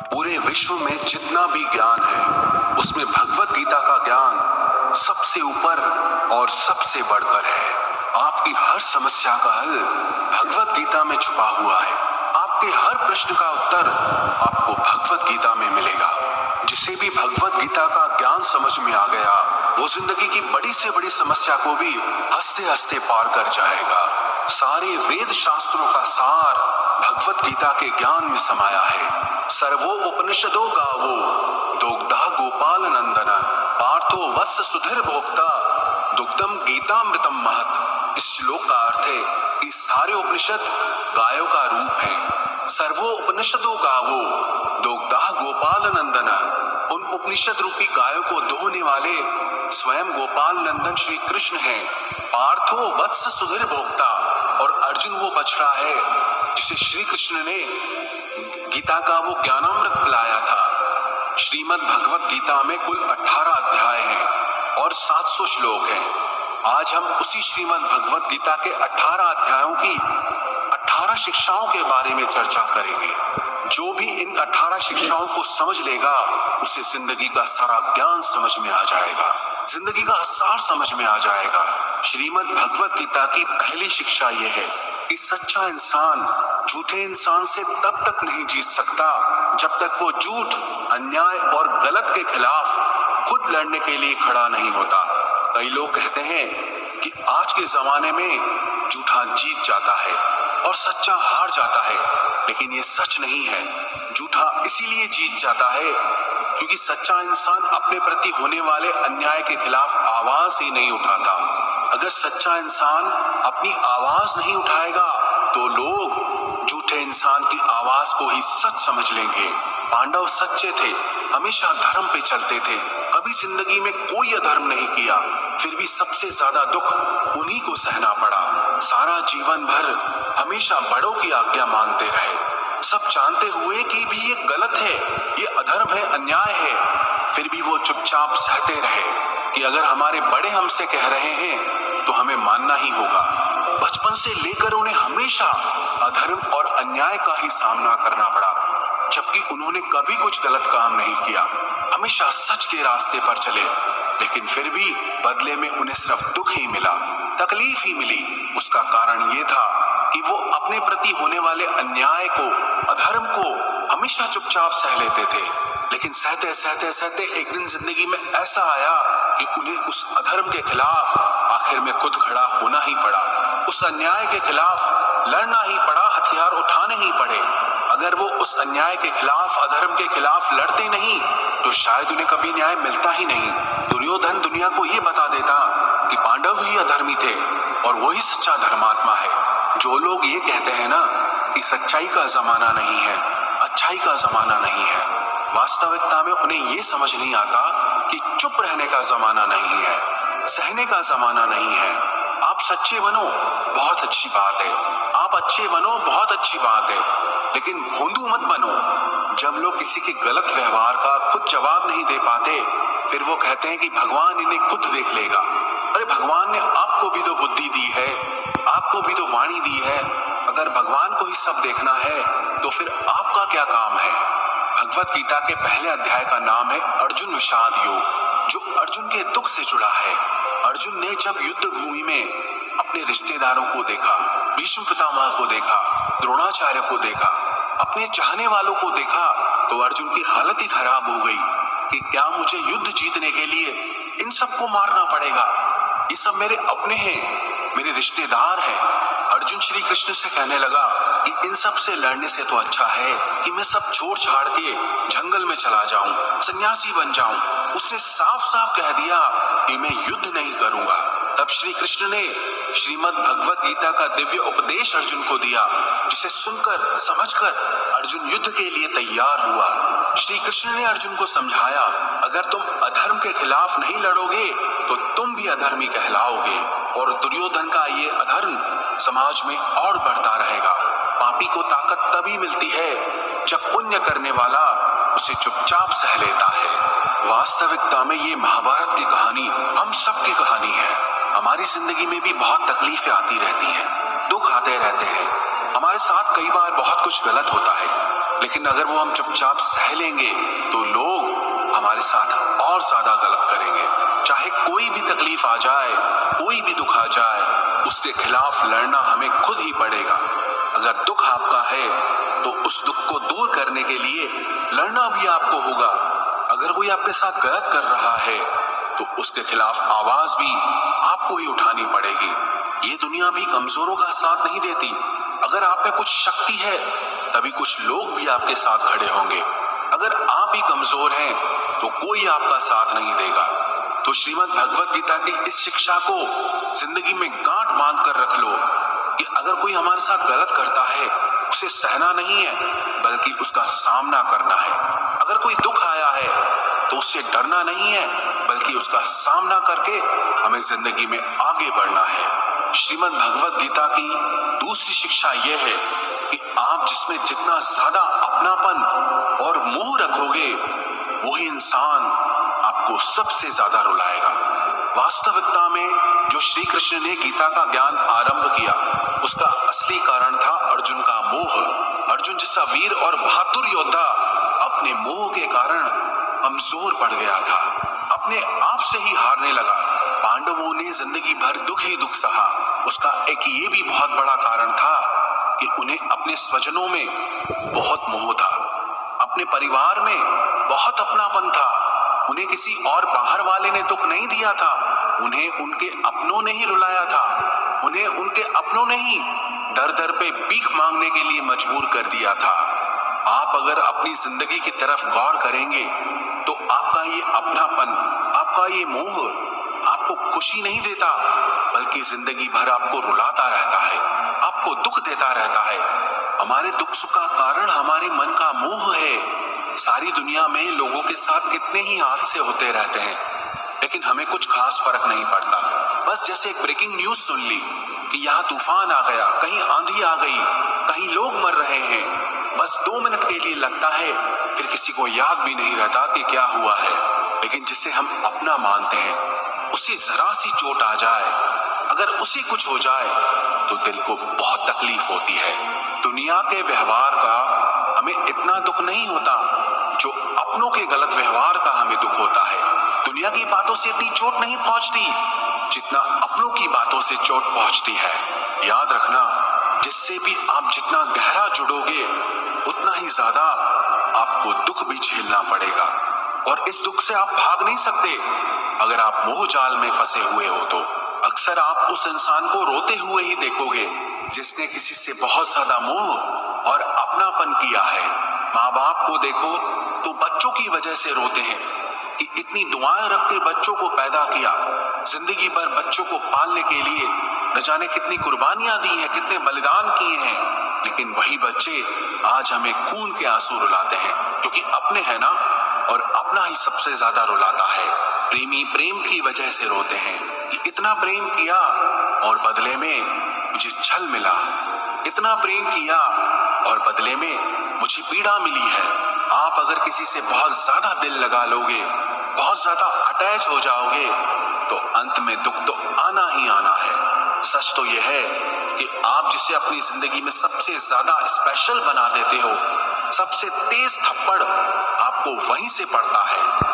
पूरे विश्व में जितना भी ज्ञान है उसमें भगवत गीता का ज्ञान सबसे ऊपर और सबसे बढ़कर है। आपकी हर समस्या का हल भगवत गीता में छुपा हुआ है। आपके हर प्रश्न का उत्तर आपको भगवत गीता में मिलेगा। जिसे भी भगवत गीता का ज्ञान समझ में आ गया वो जिंदगी की बड़ी से बड़ी समस्या को भी हंसते हंसते पार कर जाएगा। सारे वेद शास्त्रों का सार भगवत गीता के ज्ञान में समाया है। सर्वो उपनिषदो गावो दुग्धा गोपाल नंदन पार्थो वत्स सुधीर भोक्ता दुग्धम गीतामृतम महत। इस श्लोक का अर्थ है कि सारे उपनिषद गायों का रूप है। सर्वो उपनिषदो गावो दुग्धा गोपाल नंदन, उन उपनिषद रूपी गायों को दोहने वाले स्वयं गोपाल नंदन श्री कृष्ण हैं। पार्थो वत्स सुधीर भोक्ता, और अर्जुन वो बछड़ा है जिसे श्री कृष्ण ने गीता का वो ज्ञानामृत पिलाया था। श्रीमद् भगवत गीता में कुल 18 अध्याय हैं और 700 श्लोक हैं। आज हम उसी श्रीमद् भगवत गीता के 18 अध्यायों की 18 शिक्षाओं के बारे में चर्चा करेंगे। जो भी इन 18 शिक्षाओं को समझ लेगा उसे जिंदगी का सारा ज्ञान समझ में आ जाएगा, जिंदगी का सार समझ में आ जाएगा। श्रीमद् भगवत गीता की पहली शिक्षा यह है कि सच्चा इंसान झूठे इंसान से तब तक नहीं जीत सकता जब तक वो झूठ, अन्याय और गलत के खिलाफ खुद लड़ने के लिए खड़ा नहीं होता। कई लोग कहते हैं कि आज के जमाने में झूठा जीत जाता है और सच्चा हार जाता है, लेकिन ये सच नहीं है। झूठा इसीलिए जीत जाता है क्योंकि सच्चा इंसान अपने प्रति होने वाले अन्याय के खिलाफ आवाज ही नहीं उठाता। अगर सच्चा इंसान अपनी आवाज नहीं उठाएगा तो लोग झूठे इंसान की आवाज को ही सच समझ लेंगे। पांडव सच्चे थे, हमेशा धर्म पे चलते थे, कभी जिंदगी में कोई अधर्म नहीं किया, फिर भी सबसे ज्यादा दुख उन्हीं को सहना पड़ा। सारा जीवन भर हमेशा बड़ों की आज्ञा मानते रहे, सब जानते हुए कि भी ये गलत है, ये अधर्म है, अन्याय है, फिर भी वो चुपचाप सहते रहे कि अगर हमारे बड़े हमसे कह रहे हैं तो हमें मानना ही होगा। बचपन से लेकर उन्हें हमेशा अधर्म और अन्याय का ही सामना करना पड़ा, जबकि उन्होंने कभी कुछ गलत काम नहीं किया, हमेशा सच के रास्ते पर चले, लेकिन फिर भी बदले में उन्हें सिर्फ दुख ही मिला, तकलीफ ही मिली। उसका कारण ये था कि वो अपने प्रति होने वाले अन्याय को, अधर्म को हमेशा चुपचाप सह लेते थे, लेकिन सहते सहते सहते एक दिन जिंदगी में ऐसा आया कि उन्हें उस अधर्म के खिलाफ आखिर में खुद खड़ा होना ही पड़ा, उस अन्याय के खिलाफ लड़ना ही पड़ा, हथियार उठाने ही पड़े। अगर वो उस अन्याय के खिलाफ, अधर्म के खिलाफ लड़ते नहीं तो शायद उन्हें कभी न्याय मिलता ही नहीं। दुर्योधन दुनिया को ये बता देता कि पांडव ही अधर्मी थे और वही सच्चा धर्मात्मा है। जो लोग ये कहते हैं ना कि सच्चाई का जमाना नहीं है, अच्छाई का जमाना नहीं है, वास्तविकता में उन्हें ये समझ नहीं आता कि चुप रहने का जमाना नहीं है, सहने का जमाना नहीं है। आप सच्चे बनो, बहुत अच्छी बात है, आप अच्छे बनो, बहुत अच्छी बात है, लेकिन भोंदू मत बनो। जब लोग किसी के गलत व्यवहार का खुद जवाब नहीं दे पाते, फिर वो कहते हैं कि भगवान इन्हें खुद देख लेगा। अरे भगवान ने आपको भी तो बुद्धि दी है, आपको भी तो वाणी दी है। अगर भगवान को ही सब देखना है तो फिर आपका क्या काम है। भगवत गीता के पहले अध्याय का नाम है अर्जुन विषाद योग, जो अर्जुन के दुख से जुड़ा है। अर्जुन ने जब युद्ध भूमि में अपने रिश्तेदारों को देखा, भीष्म पितामह को देखा, द्रोणाचार्य को देखा, अपने चाहने वालों को देखा, तो अर्जुन की हालत ही खराब हो गई कि क्या मुझे युद्ध जीतने के लिए इन सबको मारना पड़ेगा। ये सब मेरे अपने हैं, मेरे रिश्तेदार हैं। अर्जुन श्री कृष्ण से कहने लगा कि इन सब से लड़ने से तो अच्छा है कि मैं सब छोड़ छाड़ के जंगल में चला जाऊं, सन्यासी बन जाऊं। उसने साफ साफ कह दिया कि मैं युद्ध नहीं करूंगा। तब श्री कृष्ण ने श्रीमद् भगवत गीता का दिव्य उपदेश अर्जुन को दिया, जिसे सुनकर समझकर अर्जुन युद्ध के लिए तैयार हुआ। श्री कृष्ण ने अर्जुन को समझाया, अगर तुम अधर्म के खिलाफ नहीं लड़ोगे तो तुम भी अधर्मी कहलाओगे और दुर्योधन का ये अधर्म समाज में और बढ़ता रहेगा। पापी को ताकत तभी मिलती है जब पुण्य करने वाला उसे चुपचाप सह लेता है। वास्तविकता में ये महाभारत की कहानी हम सब की कहानी है। हमारी जिंदगी में भी बहुत तकलीफें आती रहती हैं, दुख आते रहते हैं, हमारे साथ कई बार बहुत कुछ गलत होता है, लेकिन अगर वो हम चुपचाप सह लेंगे तो लोग हमारे साथ और ज्यादा गलत करेंगे। चाहे कोई भी तकलीफ आ जाए, कोई भी दुख आ जाए, उसके खिलाफ लड़ना हमें खुद ही पड़ेगा। अगर दुख आपका है तो उस दुख को दूर करने के लिए लड़ना भी आपको होगा। अगर कोई आपके साथ गलत कर रहा है तो उसके खिलाफ आवाज भी आपको ही उठानी पड़ेगी। ये दुनिया भी कमजोरों का साथ नहीं देती। अगर आप में कुछ शक्ति है तभी कुछ लोग भी आपके साथ खड़े होंगे। अगर आप ही कमजोर हैं तो कोई आपका साथ नहीं देगा। तो श्रीमद् भगवत गीता की इस शिक्षा को जिंदगी में गांठ बांध कर रख लो कि अगर कोई हमारे साथ गलत करता है उसे सहना नहीं है बल्कि उसका सामना करना है। अगर कोई दुख आया है तो उससे डरना नहीं है बल्कि उसका सामना करके हमें जिंदगी में आगे बढ़ना है। श्रीमद् भगवत गीता की दूसरी शिक्षा यह है कि आप जिसमें जितना ज्यादा अपनापन और मोह रखोगे वही इंसान आपको सबसे ज्यादा रुलाएगा। वास्तविकता में जो श्री कृष्ण ने गीता का ज्ञान आरंभ किया उसका असली कारण था अर्जुन का मोह। अर्जुन जैसा वीर और बहादुर योद्धा अपने मोह के कारण कमजोर पड़ गया था, अपने आप से ही हारने लगा। पांडवों ने जिंदगी भर दुख ही दुख सहा। उसका एक ये भी बहुत बड़ा कारण था कि उन्हें अपने स्वजनों में बहुत मोह था, अपने परिवार में बहुत अपनापन था। उन्हें किसी और बाहर वाले ने दुख नहीं दिया था, उन्हें उनके अपनों ने ही रुलाया था। उन्हें उनके अपनों ने ही दर दर पे भीख मांगने के लिए मजबूर कर दिया था। आप अगर अपनी जिंदगी की तरफ गौर करेंगे तो आपका ये अपनापन, आपका ये मोह आपको खुशी नहीं देता बल्कि जिंदगी भर आपको रुलाता रहता है, आपको दुख देता रहता है। हमारे दुख सुख का कारण हमारे मन का मोह है। सारी दुनिया में लोगों के साथ कितने ही हादसे होते रहते हैं लेकिन हमें कुछ खास फर्क नहीं पड़ता। बस जैसे एक ब्रेकिंग न्यूज सुन ली कि यहाँ तूफान आ गया, कहीं आंधी आ गई, कहीं लोग मर रहे हैं, बस 2 मिनट के लिए लगता है, फिर किसी को याद भी नहीं रहता कि क्या हुआ है। लेकिन जिसे हम अपना मानते हैं उसे जरा सी चोट आ जाए, अगर उसे कुछ हो जाए तो दिल को बहुत तकलीफ होती है। दुनिया के व्यवहार का हमें इतना दुख नहीं होता जो अपनों के गलत व्यवहार का हमें दुख होता है। दुनिया की बातों से इतनी चोट नहीं पहुंचती जितना अपनों की बातों से चोट पहुंचती है। याद रखना, जिससे भी आप जितना गहरा जुड़ोगे उतना ही ज्यादा आपको दुख भी झेलना पड़ेगा और इस दुख से आप भाग नहीं सकते। अगर आप मोह जाल में फंसे हुए हो तो अक्सर आप उस इंसान को रोते हुए ही देखोगे जिसने किसी से बहुत ज्यादा मोह और अपनापन किया है। माँ बाप को देखो तो बच्चों की वजह से रोते हैं कि इतनी दुआएं रख के बच्चों को पैदा किया, जिंदगी भर बच्चों को पालने के लिए न जाने कितनी कुर्बानियां दी हैं, कितने बलिदान किए हैं, लेकिन वही बच्चे आज हमें खून के आंसू रुलाते हैं क्योंकि अपने हैं ना, और अपना ही सबसे ज्यादा रुलाता है। प्रेमी प्रेम की वजह से रोते हैं कि इतना प्रेम किया और बदले में मुझे छल मिला, इतना प्रेम किया और बदले में मुझे पीड़ा मिली है। आप अगर किसी से बहुत ज्यादा दिल लगा लोगे, बहुत ज्यादा अटैच हो जाओगे तो अंत में दुख तो आना ही आना है। सच तो यह है कि आप जिसे अपनी जिंदगी में सबसे ज्यादा स्पेशल बना देते हो, सबसे तेज थप्पड़ आपको वहीं से पड़ता है।